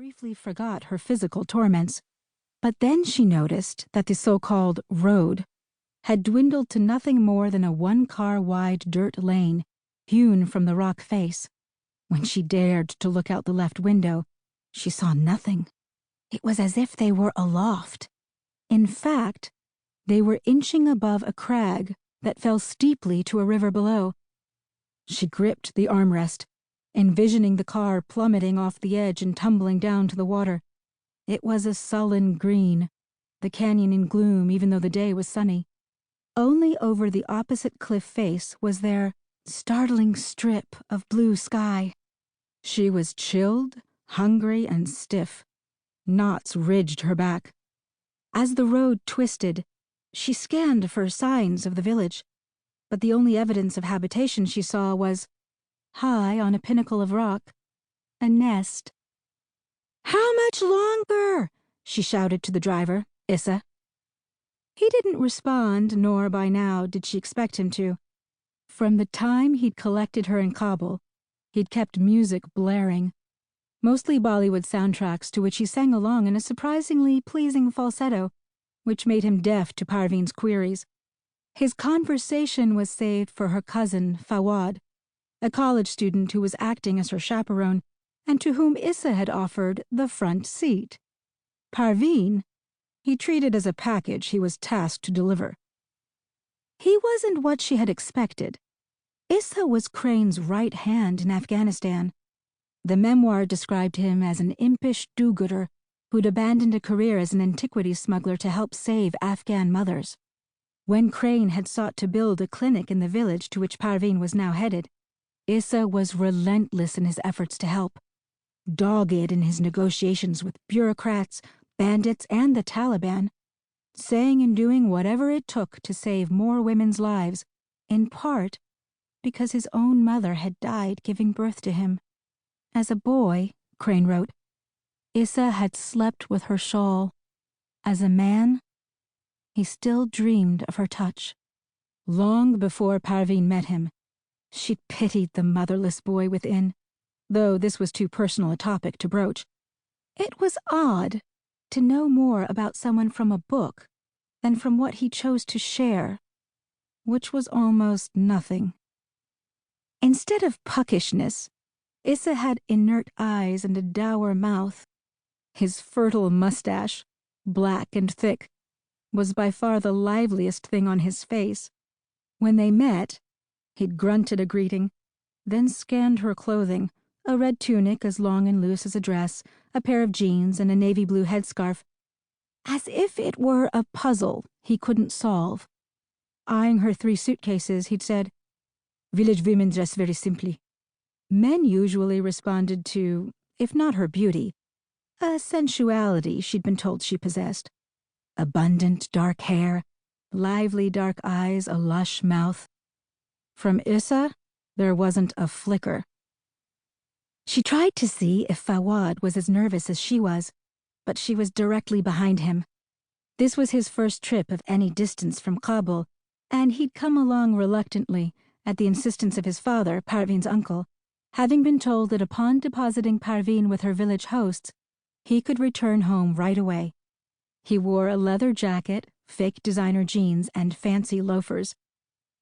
briefly forgot her physical torments. But then she noticed that the so-called road had dwindled to nothing more than a one-car-wide dirt lane hewn from the rock face. When she dared to look out the left window, she saw nothing. It was as if they were aloft. In fact, they were inching above a crag that fell steeply to a river below. She gripped the armrest, envisioning the car plummeting off the edge and tumbling down to the water. It was a sullen green, the canyon in gloom even though the day was sunny. Only over the opposite cliff face was there startling strip of blue sky. She was chilled, hungry, and stiff. Knots ridged her back. As the road twisted, she scanned for signs of the village, but the only evidence of habitation she saw was, high on a pinnacle of rock, a nest. "How much longer?" she shouted to the driver, Issa. He didn't respond, nor by now did she expect him to. From the time he'd collected her in Kabul, he'd kept music blaring, mostly Bollywood soundtracks to which he sang along in a surprisingly pleasing falsetto, which made him deaf to Parveen's queries. His conversation was saved for her cousin, Fawad, a college student who was acting as her chaperone, and to whom Issa had offered the front seat. Parveen he treated as a package he was tasked to deliver. He wasn't what she had expected. Issa was Crane's right hand in Afghanistan. The memoir described him as an impish do-gooder who'd abandoned a career as an antiquities smuggler to help save Afghan mothers. When Crane had sought to build a clinic in the village to which Parveen was now headed, Issa was relentless in his efforts to help, dogged in his negotiations with bureaucrats, bandits, and the Taliban, saying and doing whatever it took to save more women's lives, in part because his own mother had died giving birth to him. As a boy, Crane wrote, Issa had slept with her shawl. As a man, he still dreamed of her touch. Long before Parveen met him, she'd pitied the motherless boy within, though this was too personal a topic to broach. It was odd to know more about someone from a book than from what he chose to share, which was almost nothing. Instead of puckishness, Issa had inert eyes and a dour mouth. His fertile mustache, black and thick, was by far the liveliest thing on his face. When they met, he'd grunted a greeting, then scanned her clothing, a red tunic as long and loose as a dress, a pair of jeans, and a navy blue headscarf, as if it were a puzzle he couldn't solve. Eyeing her 3 suitcases, he'd said, "Village women dress very simply." Men usually responded to, if not her beauty, a sensuality she'd been told she possessed. Abundant dark hair, lively dark eyes, a lush mouth. From Issa, there wasn't a flicker. She tried to see if Fawad was as nervous as she was, but she was directly behind him. This was his first trip of any distance from Kabul, and he'd come along reluctantly, at the insistence of his father, Parveen's uncle, having been told that upon depositing Parveen with her village hosts, he could return home right away. He wore a leather jacket, fake designer jeans, and fancy loafers,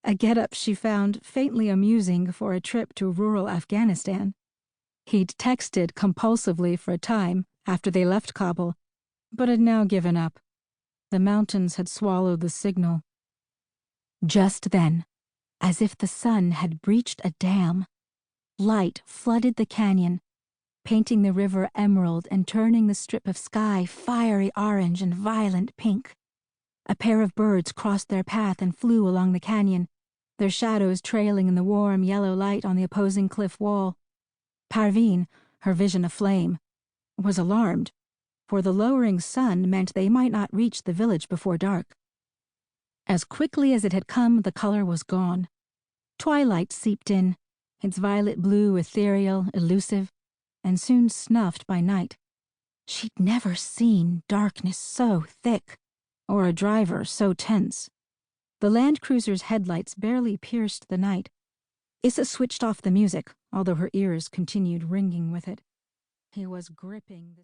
a getup she found faintly amusing for a trip to rural Afghanistan. He'd texted compulsively for a time after they left Kabul, but had now given up. The mountains had swallowed the signal. Just then, as if the sun had breached a dam, light flooded the canyon, painting the river emerald and turning the strip of sky fiery orange and violent pink. A pair of birds crossed their path and flew along the canyon, their shadows trailing in the warm yellow light on the opposing cliff wall. Parveen, her vision aflame, was alarmed, for the lowering sun meant they might not reach the village before dark. As quickly as it had come, the color was gone. Twilight seeped in, its violet blue ethereal, elusive, and soon snuffed by night. She'd never seen darkness so thick, or a driver so tense. The Land Cruiser's headlights barely pierced the night. Issa switched off the music, although her ears continued ringing with it. He was gripping the